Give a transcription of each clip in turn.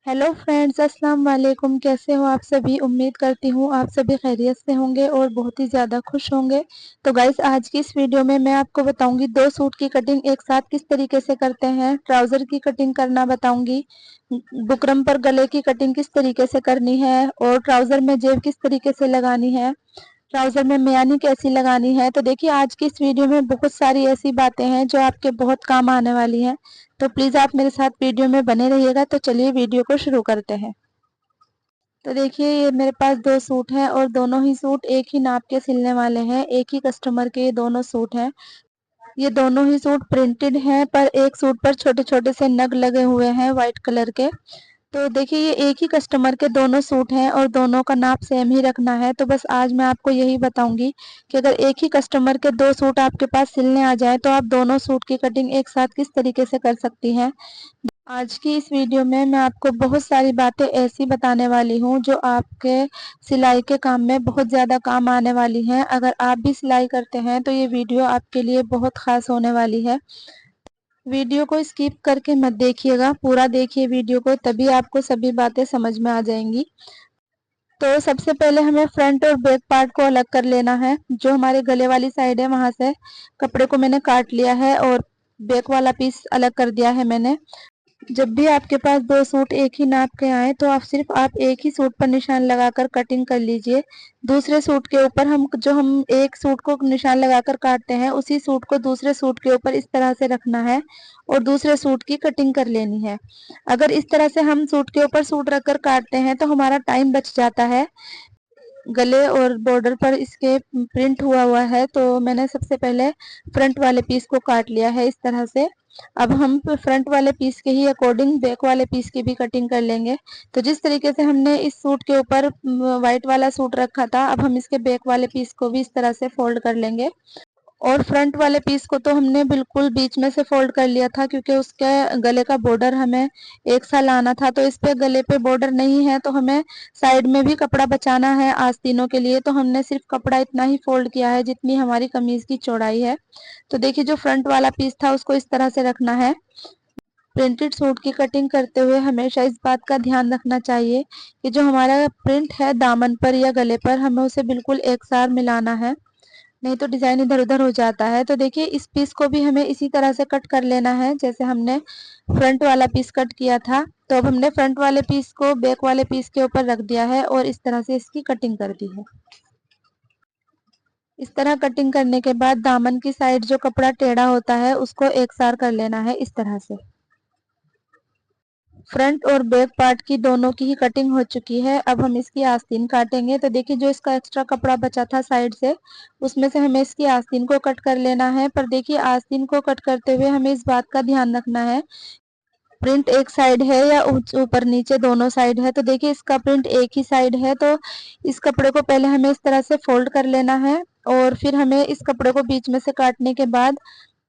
Hello friends, अस्सलाम वालेकुम। कैसे हो आप सभी? उम्मीद करती हूँ आप सभी खैरियत से होंगे और बहुत ही ज़्यादा खुश होंगे। तो गाइस, आज की इस वीडियो में मैं आपको बताऊंगी दो सूट की कटिंग एक साथ किस तरीके से करते हैं। ट्राउज़र की कटिंग करना बताऊंगी, बुकरम पर गले की कटिंग किस तरीके से करनी है और ट्राउज़र में जेब किस तरीके से लगानी है, ट्राउजर में मियानी कैसी लगानी है। तो देखिए, आज की इस वीडियो में बहुत सारी ऐसी बातें हैं जो आपके बहुत काम आने वाली हैं। तो प्लीज़ आप मेरे साथ वीडियो में बने रहिएगा। तो चलिए वीडियो को शुरू करते हैं। तो देखिए, ये मेरे पास दो सूट हैं और दोनों ही सूट एक ही नाप के सिलने वाले हैं। एक ही कस्टमर के ये दोनों सूट हैं। ये दोनों ही सूट प्रिंटेड हैं, पर एक सूट पर छोटे छोटे से नग लगे हुए हैं व्हाइट कलर के। तो देखिए, ये एक ही कस्टमर के दोनों सूट हैं और दोनों का नाप सेम ही रखना है। तो बस आज मैं आपको यही बताऊंगी कि अगर एक ही कस्टमर के दो सूट आपके पास सिलने आ जाए तो आप दोनों सूट की कटिंग एक साथ किस तरीके से कर सकती हैं। आज की इस वीडियो में मैं आपको बहुत सारी बातें ऐसी बताने वाली हूँ जो आपके सिलाई के काम में बहुत ज़्यादा काम आने वाली हैं। अगर आप भी सिलाई करते हैं तो ये वीडियो आपके लिए बहुत ख़ास होने वाली है। वीडियो को स्किप करके मत देखिएगा, पूरा देखिए वीडियो को, तभी आपको सभी बातें समझ में आ जाएंगी। तो सबसे पहले हमें फ्रंट और बैक पार्ट को अलग कर लेना है। जो हमारे गले वाली साइड है वहां से कपड़े को मैंने काट लिया है और बैक वाला पीस अलग कर दिया है मैंने। जब भी आपके पास दो सूट एक ही नाप के आए तो आप एक ही सूट पर निशान लगाकर कटिंग कर लीजिए। दूसरे सूट के ऊपर हम एक सूट को निशान लगाकर काटते हैं, उसी सूट को दूसरे सूट के ऊपर इस तरह से रखना है और दूसरे सूट की कटिंग कर लेनी है। अगर इस तरह से हम सूट के ऊपर सूट रखकर काटते हैं तो हमारा टाइम बच जाता है। गले और बॉर्डर पर इसके प्रिंट हुआ है। तो मैंने सबसे पहले फ्रंट वाले पीस को काट लिया है इस तरह से। अब हम फ्रंट वाले पीस के ही अकॉर्डिंग बैक वाले पीस की भी कटिंग कर लेंगे। तो जिस तरीके से हमने इस सूट के ऊपर व्हाइट वाला सूट रखा था, अब हम इसके बैक वाले पीस को भी इस तरह से फोल्ड कर लेंगे। और फ्रंट वाले पीस को तो हमने बिल्कुल बीच में से फोल्ड कर लिया था, क्योंकि उसके गले का बॉर्डर हमें एक सा लाना था। तो इस पे गले पे बॉर्डर नहीं है तो हमें साइड में भी कपड़ा बचाना है आस्तीनों के लिए। तो हमने सिर्फ कपड़ा इतना ही फोल्ड किया है जितनी हमारी कमीज की चौड़ाई है। तो देखिए, जो फ्रंट वाला पीस था उसको इस तरह से रखना है। प्रिंटेड सूट की कटिंग करते हुए हमेशा इस बात का ध्यान रखना चाहिए कि जो हमारा प्रिंट है दामन पर या गले पर, हमें उसे बिल्कुल एक साथ मिलाना है, नहीं तो डिजाइन इधर उधर हो जाता है। तो देखिए, इस पीस को भी हमें इसी तरह से कट कर लेना है जैसे हमने फ्रंट वाला पीस कट किया था। तो अब हमने फ्रंट वाले पीस को बैक वाले पीस के ऊपर रख दिया है और इस तरह से इसकी कटिंग कर दी है। इस तरह कटिंग करने के बाद दामन की साइड जो कपड़ा टेढ़ा होता है उसको एक सार कर लेना है इस तरह से। फ्रंट और बैक पार्ट की दोनों की ही कटिंग हो चुकी है। अब हम इसकी आस्तीन काटेंगे। तो देखिए, जो इसका एक्स्ट्रा कपड़ा बचा था साइड से, उसमें से हमें इसकी आस्तीन को कट कर लेना है। पर देखिए, आस्तीन को कट करते हुए हमें इस बात का ध्यान रखना है, प्रिंट एक साइड है या ऊपर नीचे दोनों साइड है। तो देखिए, इसका प्रिंट एक ही साइड है। तो इस कपड़े को पहले हमें इस तरह से फोल्ड कर लेना है और फिर हमें इस कपड़े को बीच में से काटने के बाद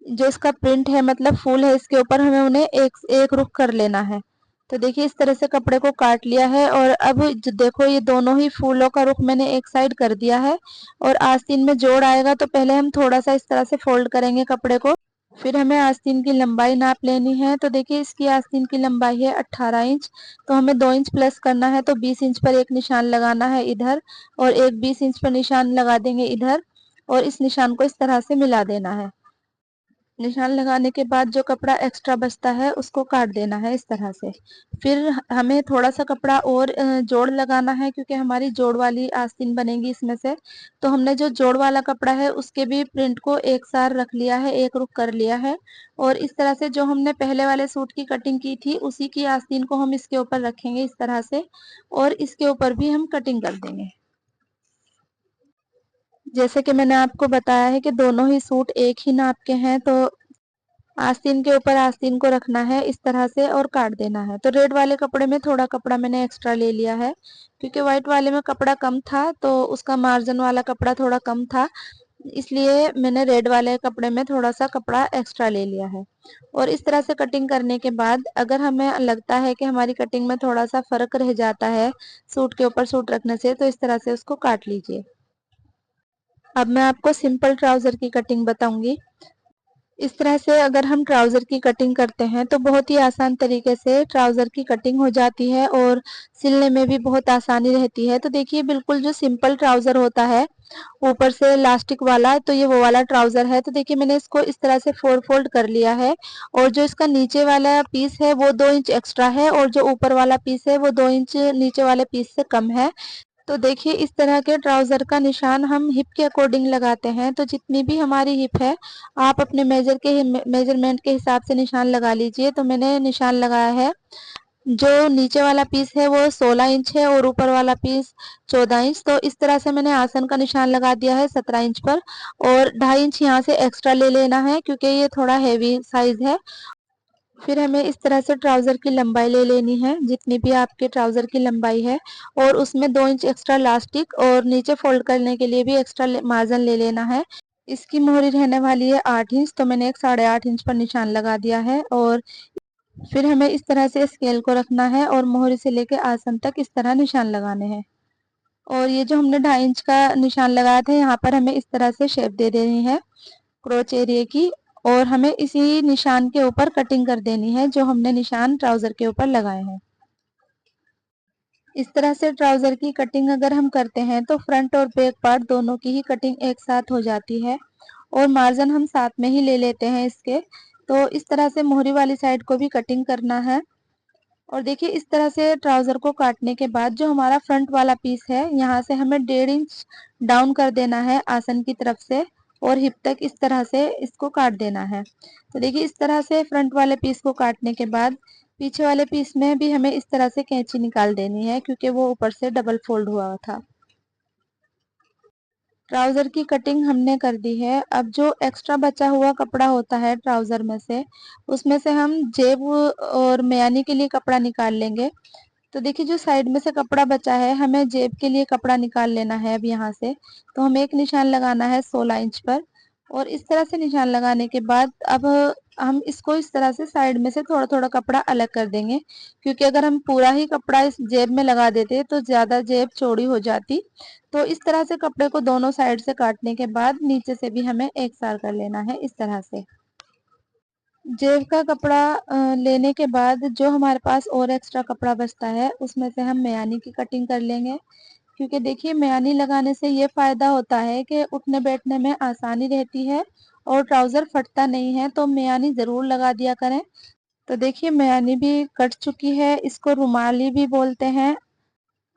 जो इसका प्रिंट है, मतलब फूल है, इसके ऊपर हमें उन्हें एक एक रुख कर लेना है। तो देखिए, इस तरह से कपड़े को काट लिया है और अब देखो, ये दोनों ही फूलों का रुख मैंने एक साइड कर दिया है। और आस्तीन में जोड़ आएगा तो पहले हम थोड़ा सा इस तरह से फोल्ड करेंगे कपड़े को। फिर हमें आस्तीन की लंबाई नाप लेनी है। तो देखिए, इसकी आस्तीन की लंबाई है 18 इंच। तो हमें 2 इंच प्लस करना है। तो 20 इंच पर एक निशान लगाना है इधर और एक 20 इंच पर निशान लगा देंगे इधर और इस निशान को इस तरह से मिला देना है। निशान लगाने के बाद जो कपड़ा एक्स्ट्रा बचता है उसको काट देना है इस तरह से। फिर हमें थोड़ा सा कपड़ा और जोड़ लगाना है, क्योंकि हमारी जोड़ वाली आस्तीन बनेगी इसमें से। तो हमने जो जोड़ वाला कपड़ा है उसके भी प्रिंट को एक साथ रख लिया है, एक रुख कर लिया है। और इस तरह से जो हमने पहले वाले सूट की कटिंग की थी उसी की आस्तीन को हम इसके ऊपर रखेंगे इस तरह से और इसके ऊपर भी हम कटिंग कर देंगे। जैसे कि मैंने आपको बताया है कि दोनों ही सूट एक ही नाप के हैं, तो आस्तीन के ऊपर आस्तीन को रखना है इस तरह से और काट देना है। तो रेड वाले कपड़े में थोड़ा कपड़ा मैंने एक्स्ट्रा ले लिया है, क्योंकि व्हाइट वाले में कपड़ा कम था तो उसका मार्जिन वाला कपड़ा थोड़ा कम था, इसलिए मैंने रेड वाले कपड़े में थोड़ा सा कपड़ा एक्स्ट्रा ले लिया है। और इस तरह से कटिंग करने के बाद अगर हमें लगता है कि हमारी कटिंग में थोड़ा सा फर्क रह जाता है सूट के ऊपर सूट रखने से, तो इस तरह से उसको काट लीजिए। अब मैं आपको सिंपल ट्राउजर की कटिंग बताऊंगी। इस तरह से अगर हम ट्राउज़र की कटिंग करते हैं तो बहुत ही आसान तरीके से ट्राउज़र की कटिंग हो जाती है और सिलने में भी बहुत आसानी रहती है। तो देखिए बिल्कुल जो सिंपल ट्राउज़र होता है ऊपर से इलास्टिक वाला, तो ये वो वाला ट्राउज़र है। तो देखिए मैंने इसको इस तरह से 4 फोल्ड कर लिया है और जो इसका नीचे वाला पीस है वो 2 इंच एक्स्ट्रा है और जो ऊपर वाला पीस है वो 2 इंच नीचे वाले पीस से कम है। तो देखिए इस तरह के ट्राउज़र का निशान हम हिप के अकॉर्डिंग लगाते हैं। तो जितनी भी हमारी हिप है आप अपने मेजरमेंट के हिसाब से निशान लगा लीजिए। तो मैंने निशान लगाया है, जो नीचे वाला पीस है वो 16 इंच है और ऊपर वाला पीस 14 इंच। तो इस तरह से मैंने आसन का निशान लगा दिया है 17 इंच पर और 2.5 इंच यहाँ से एक्स्ट्रा ले लेना है क्योंकि ये थोड़ा हैवी साइज है। फिर हमें इस तरह से ट्राउज़र की लंबाई ले लेनी है, जितनी भी आपके ट्राउज़र की लंबाई है, और उसमें 2 इंच एक्स्ट्रा इलास्टिक और नीचे फोल्ड करने के लिए भी एक्स्ट्रा मार्जिन ले लेना है। इसकी मोहरी रहने वाली है 8 इंच, तो मैंने एक 8.5 इंच पर निशान लगा दिया है। और फिर हमें इस तरह से स्केल को रखना है और मोहरी से लेकर आसन तक इस तरह निशान लगाने हैं। और ये जो हमने 2.5 इंच का निशान लगाया था यहाँ पर हमें इस तरह से शेप दे देनी है क्रोच एरिया की, और हमें इसी निशान के ऊपर कटिंग कर देनी है जो हमने निशान ट्राउज़र के ऊपर लगाए हैं। इस तरह से ट्राउज़र की कटिंग अगर हम करते हैं तो फ्रंट और बैक पार्ट दोनों की ही कटिंग एक साथ हो जाती है और मार्जिन हम साथ में ही ले लेते हैं इसके। तो इस तरह से मोहरी वाली साइड को भी कटिंग करना है। और देखिए इस तरह से ट्राउज़र को काटने के बाद जो हमारा फ्रंट वाला पीस है यहाँ से हमें 1.5 इंच डाउन कर देना है आसन की तरफ से और हिप तक इस तरह से इसको काट देना है। तो देखिए इस तरह से फ्रंट वाले पीस को काटने के बाद पीछे वाले पीस में भी हमें इस तरह से कैंची निकाल देनी है क्योंकि वो ऊपर से डबल फोल्ड हुआ था। ट्राउज़र की कटिंग हमने कर दी है। अब जो एक्स्ट्रा बचा हुआ कपड़ा होता है ट्राउज़र में से, उसमें से हम जेब और मेयानी के लिए कपड़ा निकाल लेंगे। तो देखिए जो साइड में से कपड़ा बचा है हमें जेब के लिए कपड़ा निकाल लेना है अब यहाँ से। तो हमें एक निशान लगाना है 16 इंच पर और इस तरह से निशान लगाने के बाद अब हम इसको इस तरह से साइड में से थोड़ा थोड़ा कपड़ा अलग कर देंगे, क्योंकि अगर हम पूरा ही कपड़ा इस जेब में लगा देते तो ज़्यादा जेब चौड़ी हो जाती। तो इस तरह से कपड़े को दोनों साइड से काटने के बाद नीचे से भी हमें एक सार कर लेना है इस तरह से। जेब का कपड़ा लेने के बाद जो हमारे पास और एक्स्ट्रा कपड़ा बचता है उसमें से हम मेयानी की कटिंग कर लेंगे, क्योंकि देखिए मेयानी लगाने से ये फ़ायदा होता है कि उठने बैठने में आसानी रहती है और ट्राउज़र फटता नहीं है। तो मेयानी ज़रूर लगा दिया करें। तो देखिए मेयानी भी कट चुकी है, इसको रुमाली भी बोलते हैं।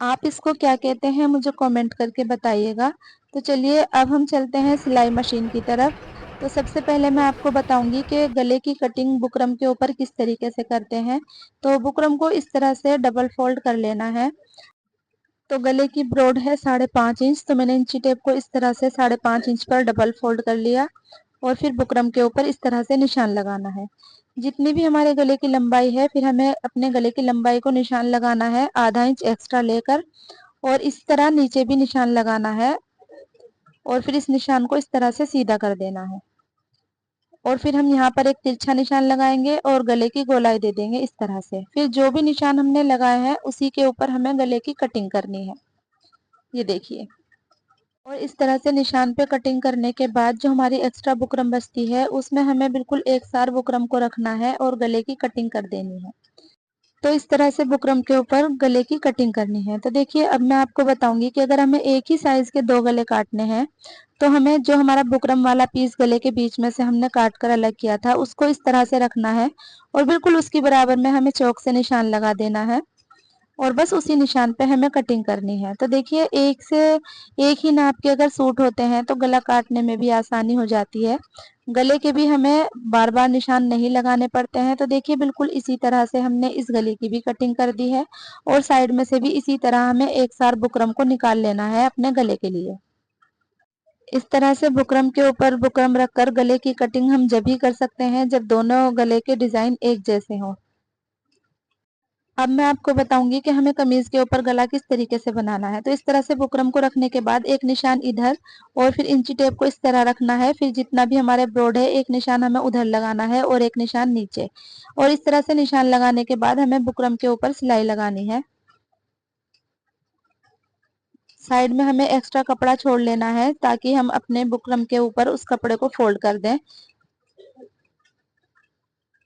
आप इसको क्या कहते हैं मुझे कमेंट करके बताइएगा। तो चलिए अब हम चलते हैं सिलाई मशीन की तरफ। तो सबसे पहले मैं आपको बताऊंगी कि गले की कटिंग बुकरम के ऊपर किस तरीके से करते हैं। तो बुकरम को इस तरह से डबल फोल्ड कर लेना है। तो गले की ब्रॉड है 5.5 इंच, तो मैंने इंची टेप को इस तरह से 5.5 इंच पर डबल फोल्ड कर लिया और फिर बुकरम के ऊपर इस तरह से निशान लगाना है। जितनी भी हमारे गले की लंबाई है फिर हमें अपने गले की लंबाई को निशान लगाना है आधा इंच एक्स्ट्रा लेकर और इस तरह नीचे भी निशान लगाना है और फिर इस निशान को इस तरह से सीधा कर देना है और फिर हम यहाँ पर एक तिरछा निशान लगाएंगे और गले की गोलाई दे देंगे इस तरह से। फिर जो भी निशान हमने लगाए हैं उसी के ऊपर हमें गले की कटिंग करनी है, ये देखिए। और इस तरह से निशान पे कटिंग करने के बाद जो हमारी एक्स्ट्रा बुकरम बचती है उसमें हमें बिल्कुल एक सार बुकरम को रखना है और गले की कटिंग कर देनी है। तो इस तरह से बुकरम के ऊपर गले की कटिंग करनी है। तो देखिए अब मैं आपको बताऊंगी कि अगर हमें एक ही साइज के 2 गले काटने हैं तो हमें जो हमारा बुकरम वाला पीस गले के बीच में से हमने काट कर अलग किया था उसको इस तरह से रखना है और बिल्कुल उसकी बराबर में हमें चौक से निशान लगा देना है और बस उसी निशान पे हमें कटिंग करनी है। तो देखिए एक से एक ही नाप के अगर सूट होते हैं तो गला काटने में भी आसानी हो जाती है। गले के भी हमें बार बार निशान नहीं लगाने पड़ते हैं। तो देखिए बिल्कुल इसी तरह से हमने इस गले की भी कटिंग कर दी है और साइड में से भी इसी तरह हमें एक सार बुकरम को निकाल लेना है अपने गले के लिए। इस तरह से बुकरम के ऊपर बुकरम रखकर गले की कटिंग हम जब ही कर सकते हैं जब दोनों गले के डिजाइन एक जैसे हों। अब मैं आपको बताऊंगी कि हमें कमीज के ऊपर गला किस तरीके से बनाना है। तो इस तरह से बुकरम को रखने के बाद एक निशान इधर और फिर इंची टेप को इस तरह रखना है। फिर जितना भी हमारे ब्रॉड है एक निशान हमें उधर लगाना है और एक निशान नीचे, और इस तरह से निशान लगाने के बाद हमें बुकरम के ऊपर सिलाई लगानी है। साइड में हमें एक्स्ट्रा कपड़ा छोड़ लेना है ताकि हम अपने बुकरम के ऊपर उस कपड़े को फोल्ड कर दें।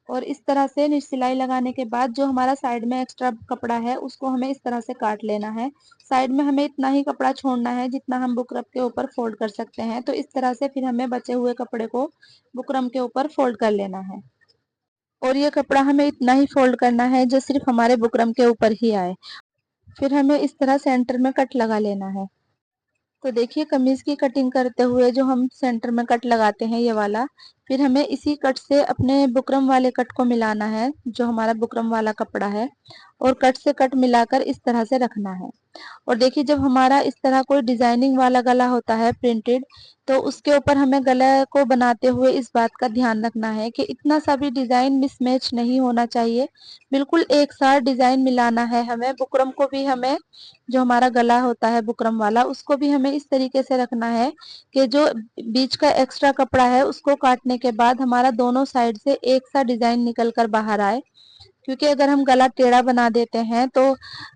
और इस तरह से सिलाई लगाने के बाद जो हमारा साइड में एक्स्ट्रा कपड़ा है उसको हमें इस तरह से काट लेना है। साइड में हमें इतना ही कपड़ा छोड़ना है जितना हम बुकरम के ऊपर फोल्ड कर सकते हैं। तो इस तरह से फिर हमें बचे हुए कपड़े को बुकरम के ऊपर फोल्ड कर लेना है। और ये कपड़ा हमें इतना ही फोल्ड करना है जो सिर्फ हमारे बुकरम के ऊपर ही आए। फिर हमें इस तरह सेंटर में कट लगा लेना है। तो देखिए कमीज की कटिंग करते हुए जो हम सेंटर में कट लगाते हैं ये वाला, फिर हमें इसी कट से अपने बुकरम वाले कट को मिलाना है जो हमारा बुकरम वाला कपड़ा है, और कट से कट मिलाकर इस तरह से रखना है। और देखिए जब हमारा इस तरह कोई डिजाइनिंग वाला गला होता है प्रिंटेड, तो उसके ऊपर हमें गले को बनाते हुए इस बात का ध्यान रखना है कि इतना सा भी डिजाइन मिसमैच नहीं होना चाहिए। बिल्कुल एक साथ डिजाइन मिलाना है हमें। बुकरम को भी हमें, जो हमारा गला होता है बुकरम वाला, उसको भी हमें इस तरीके से रखना है कि जो बीच का एक्स्ट्रा कपड़ा है उसको काटने के बाद हमारा दोनों साइड से एक सा डिजाइन निकल कर बाहर आए। क्योंकि अगर हम गला टेढ़ा बना देते हैं तो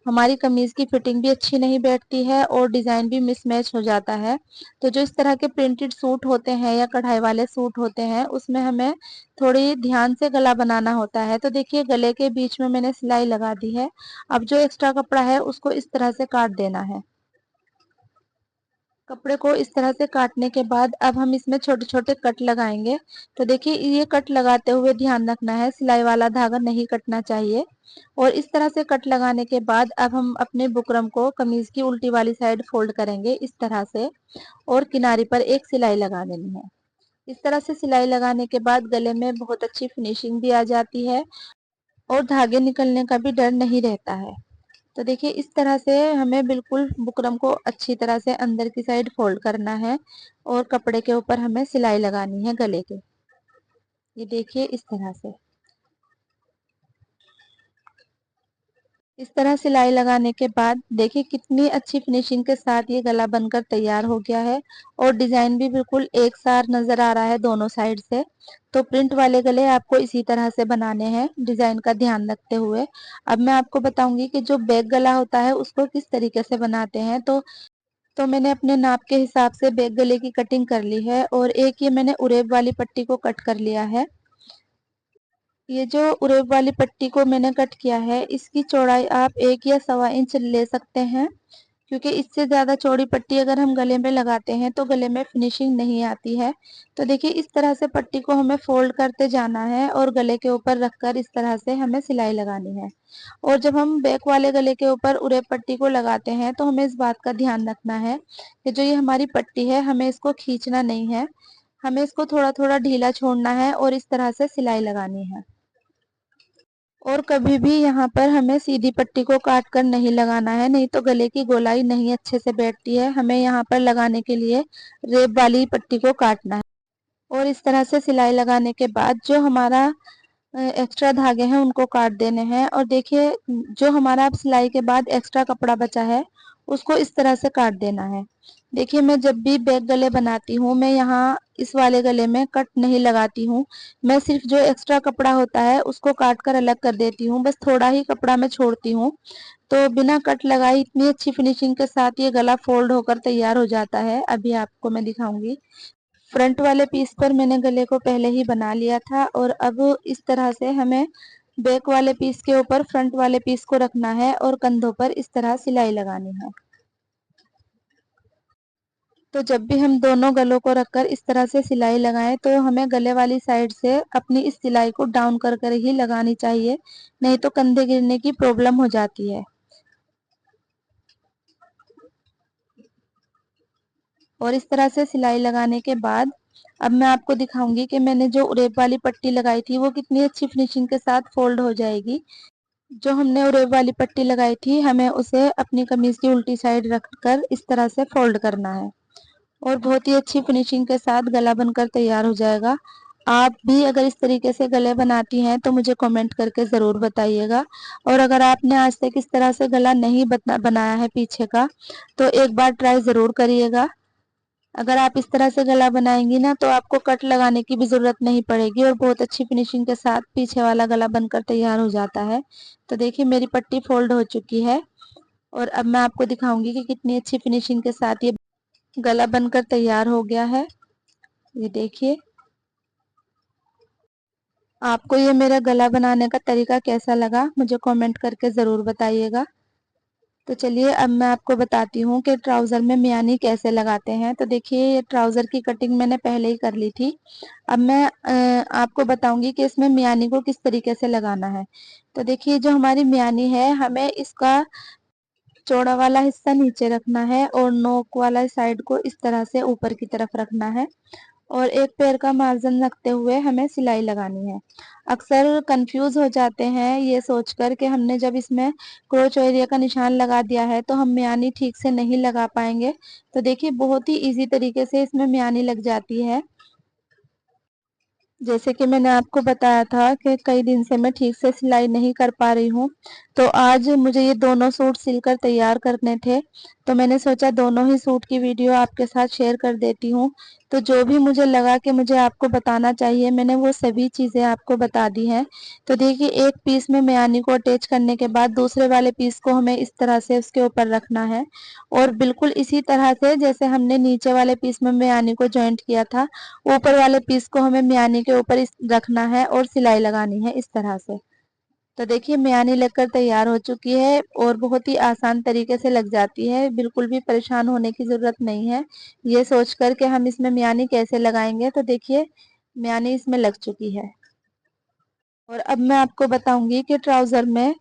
हमारी कमीज की फिटिंग भी अच्छी नहीं बैठती है और डिजाइन भी मिसमैच हो जाता है। तो जो इस तरह के प्रिंटेड सूट होते हैं या कढ़ाई वाले सूट होते हैं उसमें हमें थोड़ी ध्यान से गला बनाना होता है। तो देखिए गले के बीच में मैंने सिलाई लगा दी है। अब जो एक्स्ट्रा कपड़ा है उसको इस तरह से काट देना है। कपड़े को इस तरह से काटने के बाद अब हम इसमें छोटे छोटे कट लगाएंगे। तो देखिए ये कट लगाते हुए ध्यान रखना है सिलाई वाला धागा नहीं कटना चाहिए। और इस तरह से कट लगाने के बाद अब हम अपने बुकरम को कमीज की उल्टी वाली साइड फोल्ड करेंगे इस तरह से, और किनारे पर एक सिलाई लगा देनी है। इस तरह से सिलाई लगाने के बाद गले में बहुत अच्छी फिनिशिंग भी आ जाती है और धागे निकलने का भी डर नहीं रहता है। तो देखिए इस तरह से हमें बिल्कुल बुकरम को अच्छी तरह से अंदर की साइड फोल्ड करना है और कपड़े के ऊपर हमें सिलाई लगानी है गले के। ये देखिए इस तरह से। इस तरह सिलाई लगाने के बाद देखिए कितनी अच्छी फिनिशिंग के साथ ये गला बनकर तैयार हो गया है और डिजाइन भी बिल्कुल एक साथ नजर आ रहा है दोनों साइड से। तो प्रिंट वाले गले आपको इसी तरह से बनाने हैं डिजाइन का ध्यान रखते हुए। अब मैं आपको बताऊंगी कि जो बैक गला होता है उसको किस तरीके से बनाते हैं। तो मैंने अपने नाप के हिसाब से बैक गले की कटिंग कर ली है और एक ये मैंने उरेब वाली पट्टी को कट कर लिया है। ये जो उरेब वाली पट्टी को मैंने कट किया है इसकी चौड़ाई आप 1 या 1.25 इंच ले सकते हैं, क्योंकि इससे ज़्यादा चौड़ी पट्टी अगर हम गले में लगाते हैं तो गले में फिनिशिंग नहीं आती है। तो देखिए इस तरह से पट्टी को हमें फोल्ड करते जाना है और गले के ऊपर रखकर इस तरह से हमें सिलाई लगानी है। और जब हम बैक वाले गले के ऊपर उरेब पट्टी को लगाते हैं तो हमें इस बात का ध्यान रखना है कि जो ये हमारी पट्टी है हमें इसको खींचना नहीं है, हमें इसको थोड़ा थोड़ा ढीला छोड़ना है और इस तरह से सिलाई लगानी है। और कभी भी यहाँ पर हमें सीधी पट्टी को काट कर नहीं लगाना है, नहीं तो गले की गोलाई नहीं अच्छे से बैठती है। हमें यहाँ पर लगाने के लिए रेब वाली पट्टी को काटना है। और इस तरह से सिलाई लगाने के बाद जो हमारा एक्स्ट्रा धागे हैं उनको काट देने हैं। और देखिए जो हमारा अब सिलाई के बाद एक्स्ट्रा कपड़ा बचा है उसको इस तरह से काट देना है। देखिए मैं जब भी बैक गले बनाती हूँ मैं यहाँ इस वाले गले में कट नहीं लगाती हूँ। मैं सिर्फ जो एक्स्ट्रा कपड़ा होता है उसको काट कर अलग कर देती हूँ, बस थोड़ा ही कपड़ा मैं छोड़ती हूँ। तो बिना कट लगाई इतनी अच्छी फिनिशिंग के साथ ये गला फोल्ड होकर तैयार हो जाता है। अभी आपको मैं दिखाऊंगी। फ्रंट वाले पीस पर मैंने गले को पहले ही बना लिया था और अब इस तरह से हमें बैक वाले पीस के ऊपर फ्रंट वाले पीस को रखना है और कंधों पर इस तरह सिलाई लगानी है। तो जब भी हम दोनों गलों को रखकर इस तरह से सिलाई लगाएं तो हमें गले वाली साइड से अपनी इस सिलाई को डाउन कर कर ही लगानी चाहिए, नहीं तो कंधे गिरने की प्रॉब्लम हो जाती है। और इस तरह से सिलाई लगाने के बाद अब मैं आपको दिखाऊंगी कि मैंने जो उरेब वाली पट्टी लगाई थी वो कितनी अच्छी फिनिशिंग के साथ फोल्ड हो जाएगी। जो हमने उरेब वाली पट्टी लगाई थी हमें उसे अपनी कमीज की उल्टी साइड रखकर इस तरह से फोल्ड करना है और बहुत ही अच्छी फिनिशिंग के साथ गला बनकर तैयार हो जाएगा। आप भी अगर इस तरीके से गले बनाती हैं तो मुझे कमेंट करके ज़रूर बताइएगा। और अगर आपने आज तक इस तरह से गला नहीं बनाया है पीछे का तो एक बार ट्राई ज़रूर करिएगा। अगर आप इस तरह से गला बनाएंगी ना तो आपको कट लगाने की भी ज़रूरत नहीं पड़ेगी और बहुत अच्छी फिनिशिंग के साथ पीछे वाला गला बनकर तैयार हो जाता है। तो देखिए मेरी पट्टी फोल्ड हो चुकी है और अब मैं आपको दिखाऊंगी कि कितनी अच्छी फिनिशिंग के साथ ये गला बनकर तैयार हो गया है। ये देखिए। आपको ये मेरा गला बनाने का तरीका कैसा लगा मुझे कमेंट करके ज़रूर बताइएगा। तो चलिए अब मैं आपको बताती हूँ कि ट्राउज़र में मियानी कैसे लगाते हैं। तो देखिए ये ट्राउज़र की कटिंग मैंने पहले ही कर ली थी। अब मैं आपको बताऊंगी कि इसमें मियानी को किस तरीके से लगाना है। तो देखिए जो हमारी मियानी है हमें इसका चौड़ा वाला हिस्सा नीचे रखना है और नोक वाला साइड को इस तरह से ऊपर की तरफ रखना है और एक पैर का मार्जिन रखते हुए हमें सिलाई लगानी है। अक्सर कंफ्यूज हो जाते हैं ये सोचकर कि हमने जब इसमें क्रोच एरिया का निशान लगा दिया है तो हम मियानी ठीक से नहीं लगा पाएंगे। तो देखिए बहुत ही इजी तरीके से इसमें मियानी लग जाती है। जैसे कि मैंने आपको बताया था कि कई दिन से मैं ठीक से सिलाई नहीं कर पा रही हूँ, तो आज मुझे ये दोनों सूट सिलकर तैयार करने थे, तो मैंने सोचा दोनों ही सूट की वीडियो आपके साथ शेयर कर देती हूँ। तो जो भी मुझे लगा कि मुझे आपको बताना चाहिए मैंने वो सभी चीज़ें आपको बता दी हैं। तो देखिए एक पीस में मियानी को अटैच करने के बाद दूसरे वाले पीस को हमें इस तरह से उसके ऊपर रखना है और बिल्कुल इसी तरह से जैसे हमने नीचे वाले पीस में मियानी को जॉइंट किया था, ऊपर वाले पीस को हमें मियानी के ऊपर रखना है और सिलाई लगानी है इस तरह से। तो देखिए मियानी लगकर तैयार हो चुकी है और बहुत ही आसान तरीके से लग जाती है, बिल्कुल भी परेशान होने की ज़रूरत नहीं है ये सोचकर कि हम इसमें मियानी कैसे लगाएंगे। तो देखिए मियानी इसमें लग चुकी है और अब मैं आपको बताऊंगी कि ट्राउज़र में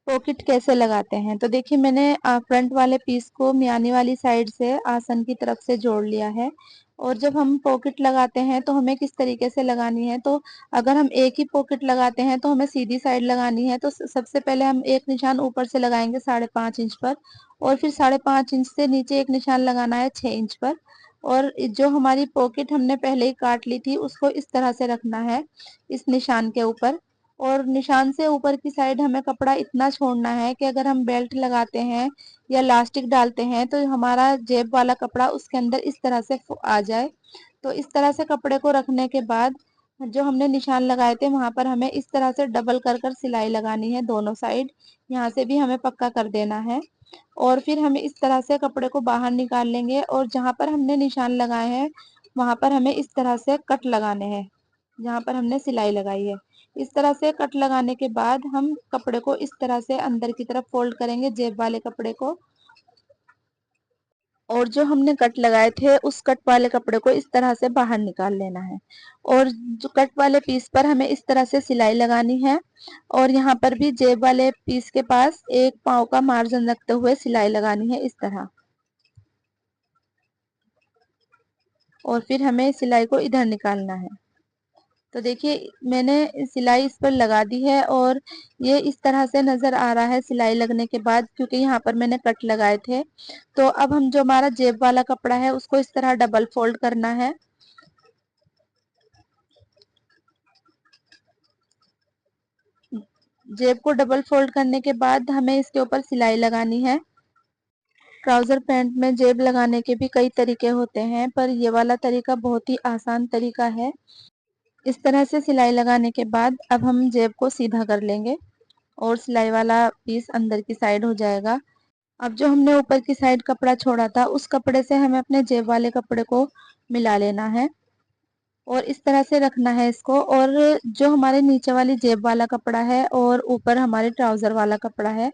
पॉकेट कैसे लगाते हैं। तो देखिए मैंने फ्रंट वाले पीस को मियानी वाली साइड से आसन की तरफ से जोड़ लिया है और जब हम पॉकेट लगाते हैं तो हमें किस तरीके से लगानी है। तो अगर हम एक ही पॉकेट लगाते हैं तो हमें सीधी साइड लगानी है। तो सबसे पहले हम एक निशान ऊपर से लगाएंगे 5.5 इंच पर और फिर 5.5 इंच से नीचे एक निशान लगाना है 6 इंच पर और जो हमारी पॉकेट हमने पहले ही काट ली थी उसको इस तरह से रखना है इस निशान के ऊपर और निशान से ऊपर की साइड हमें कपड़ा इतना छोड़ना है कि अगर हम बेल्ट लगाते हैं या लास्टिक डालते हैं तो हमारा जेब वाला कपड़ा उसके अंदर इस तरह से आ जाए। तो इस तरह से कपड़े को रखने के बाद जो हमने निशान लगाए थे वहां पर हमें इस तरह से डबल कर कर सिलाई लगानी है दोनों साइड। यहाँ से भी हमें पक्का कर देना है और फिर हमें इस तरह से कपड़े को बाहर निकाल लेंगे और जहां पर हमने निशान लगाए हैं वहां पर हमें इस तरह से कट लगाने हैं जहां पर हमने सिलाई लगाई है। इस तरह से कट लगाने के बाद हम कपड़े को इस तरह से अंदर की तरफ फोल्ड करेंगे जेब वाले कपड़े को और जो हमने कट लगाए थे उस कट वाले कपड़े को इस तरह से बाहर निकाल लेना है और जो कट वाले पीस पर हमें इस तरह से सिलाई लगानी है और यहाँ पर भी जेब वाले पीस के पास एक पाँव का मार्जिन रखते हुए सिलाई लगानी है इस तरह और फिर हमें सिलाई को इधर निकालना है। तो देखिए मैंने सिलाई इस पर लगा दी है और ये इस तरह से नजर आ रहा है सिलाई लगने के बाद क्योंकि यहाँ पर मैंने कट लगाए थे। तो अब हम जो हमारा जेब वाला कपड़ा है उसको इस तरह डबल फोल्ड करना है। जेब को डबल फोल्ड करने के बाद हमें इसके ऊपर सिलाई लगानी है। ट्राउजर पैंट में जेब लगाने के भी कई तरीके होते हैं पर ये वाला तरीका बहुत ही आसान तरीका है। इस तरह से सिलाई लगाने के बाद अब हम जेब को सीधा कर लेंगे और सिलाई वाला पीस अंदर की साइड हो जाएगा। अब जो हमने ऊपर की साइड कपड़ा छोड़ा था उस कपड़े से हमें अपने जेब वाले कपड़े को मिला लेना है और इस तरह से रखना है इसको और जो हमारे नीचे वाली जेब वाला कपड़ा है और ऊपर हमारे ट्राउजर वाला कपड़ा है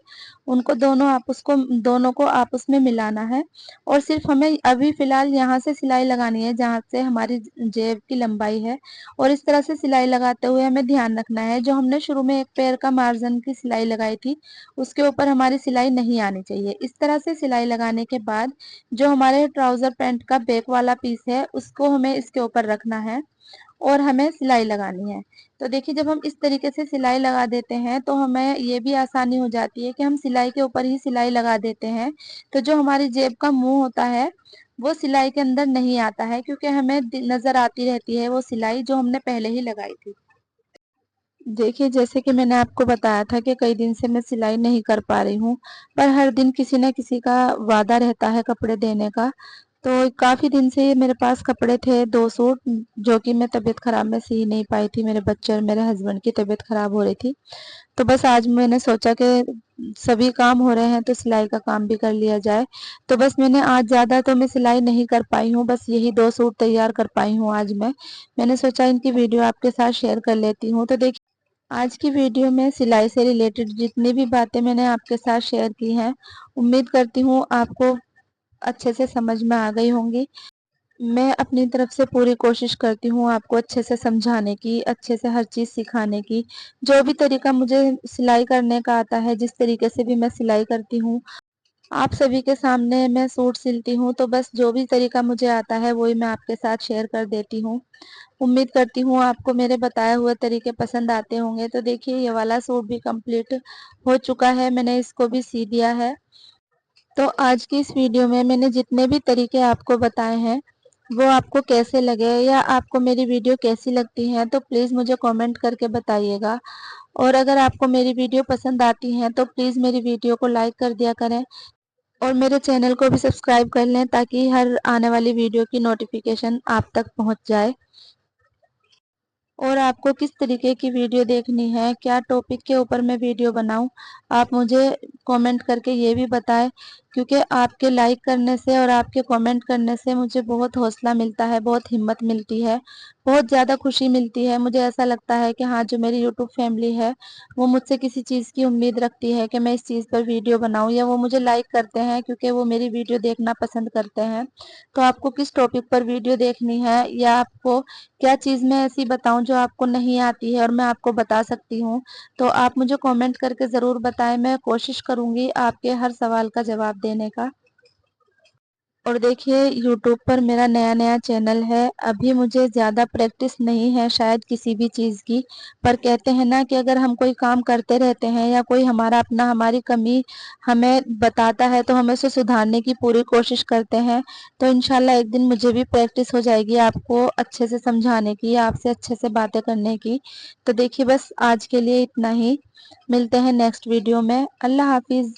उनको दोनों को आपस में मिलाना है और सिर्फ हमें अभी फिलहाल यहाँ से सिलाई लगानी है जहाँ से हमारी जेब की लंबाई है और इस तरह से सिलाई लगाते हुए हमें ध्यान रखना है जो हमने शुरू में एक पैर का मार्जिन की सिलाई लगाई थी उसके ऊपर हमारी सिलाई नहीं आनी चाहिए। इस तरह से सिलाई लगाने के बाद जो हमारे ट्राउजर पैंट का बैक वाला पीस है उसको हमें इसके ऊपर रखना है और हमें सिलाई लगानी है। तो देखिए जब हम इस तरीके से सिलाई लगा देते हैं तो हमें ये भी आसानी हो जाती है कि हम सिलाई के ऊपर ही सिलाई लगा देते हैं तो जो हमारी जेब का मुंह होता है वो सिलाई के अंदर नहीं आता है क्योंकि हमें नजर आती रहती है वो सिलाई जो हमने पहले ही लगाई थी। देखिए जैसे कि मैंने आपको बताया था कि कई दिन से मैं सिलाई नहीं कर पा रही हूँ पर हर दिन किसी न किसी का वादा रहता है कपड़े देने का। तो काफ़ी दिन से ये मेरे पास कपड़े थे 2 सूट, जो कि मैं तबीयत ख़राब में सी नहीं पाई थी। मेरे बच्चे और मेरे हस्बैंड की तबीयत ख़राब हो रही थी। तो बस आज मैंने सोचा कि सभी काम हो रहे हैं तो सिलाई का काम भी कर लिया जाए। तो बस मैंने आज ज़्यादा तो मैं सिलाई नहीं कर पाई हूँ, बस यही 2 सूट तैयार कर पाई हूँ आज मैं। मैंने सोचा इनकी वीडियो आपके साथ शेयर कर लेती हूँ। तो देखिए, आज की वीडियो में सिलाई से रिलेटेड जितनी भी बातें मैंने आपके साथ शेयर की हैं, उम्मीद करती हूँ आपको अच्छे से समझ में आ गई होंगी। मैं अपनी तरफ से पूरी कोशिश करती हूँ आपको अच्छे से समझाने की, अच्छे से हर चीज़ सिखाने की। जो भी तरीका मुझे सिलाई करने का आता है, जिस तरीके से भी मैं सिलाई करती हूँ, आप सभी के सामने मैं सूट सिलती हूँ, तो बस जो भी तरीका मुझे आता है, वही मैं आपके साथ शेयर कर देती हूँ। उम्मीद करती हूँ आपको मेरे बताए हुए तरीके पसंद आते होंगे। तो देखिए, ये वाला सूट भी कंप्लीट हो चुका है, मैंने इसको भी सी दिया है। तो आज की इस वीडियो में मैंने जितने भी तरीके आपको बताए हैं, वो आपको कैसे लगे या आपको मेरी वीडियो कैसी लगती है, तो प्लीज़ मुझे कमेंट करके बताइएगा। और अगर आपको मेरी वीडियो पसंद आती है तो प्लीज़ मेरी वीडियो को लाइक कर दिया करें और मेरे चैनल को भी सब्सक्राइब कर लें, ताकि हर आने वाली वीडियो की नोटिफिकेशन आप तक पहुंच जाए। और आपको किस तरीके की वीडियो देखनी है, क्या टॉपिक के ऊपर मैं वीडियो बनाऊं, आप मुझे कमेंट करके ये भी बताएं, क्योंकि आपके लाइक करने से और आपके कमेंट करने से मुझे बहुत हौसला मिलता है, बहुत हिम्मत मिलती है, बहुत ज़्यादा खुशी मिलती है। मुझे ऐसा लगता है कि हाँ, जो मेरी यूट्यूब फैमिली है, वो मुझसे किसी चीज़ की उम्मीद रखती है कि मैं इस चीज़ पर वीडियो बनाऊं, या वो मुझे लाइक करते हैं क्योंकि वो मेरी वीडियो देखना पसंद करते हैं। तो आपको किस टॉपिक पर वीडियो देखनी है, या आपको क्या चीज़ मैं ऐसी बताऊँ जो आपको नहीं आती है और मैं आपको बता सकती हूँ, तो आप मुझे कमेंट करके ज़रूर बताएं। मैं कोशिश करूँगी आपके हर सवाल का जवाब देने का। और देखिए, यूट्यूब पर मेरा नया-नया चैनल है, अभी मुझे ज़्यादा प्रैक्टिस नहीं है शायद किसी भी चीज़ की, पर कहते हैं ना कि अगर हम कोई काम करते रहते हैं या कोई हमारा अपना हमारी कमी हमें बताता है, तो हम उसे सुधारने की पूरी कोशिश करते हैं। तो इंशाल्लाह एक दिन मुझे भी प्रैक्टिस हो जाएगी आपको अच्छे से समझाने की, आपसे अच्छे से बातें करने की। तो देखिए, बस आज के लिए इतना ही, मिलते हैं नेक्स्ट वीडियो में। अल्लाह हाफ़िज़।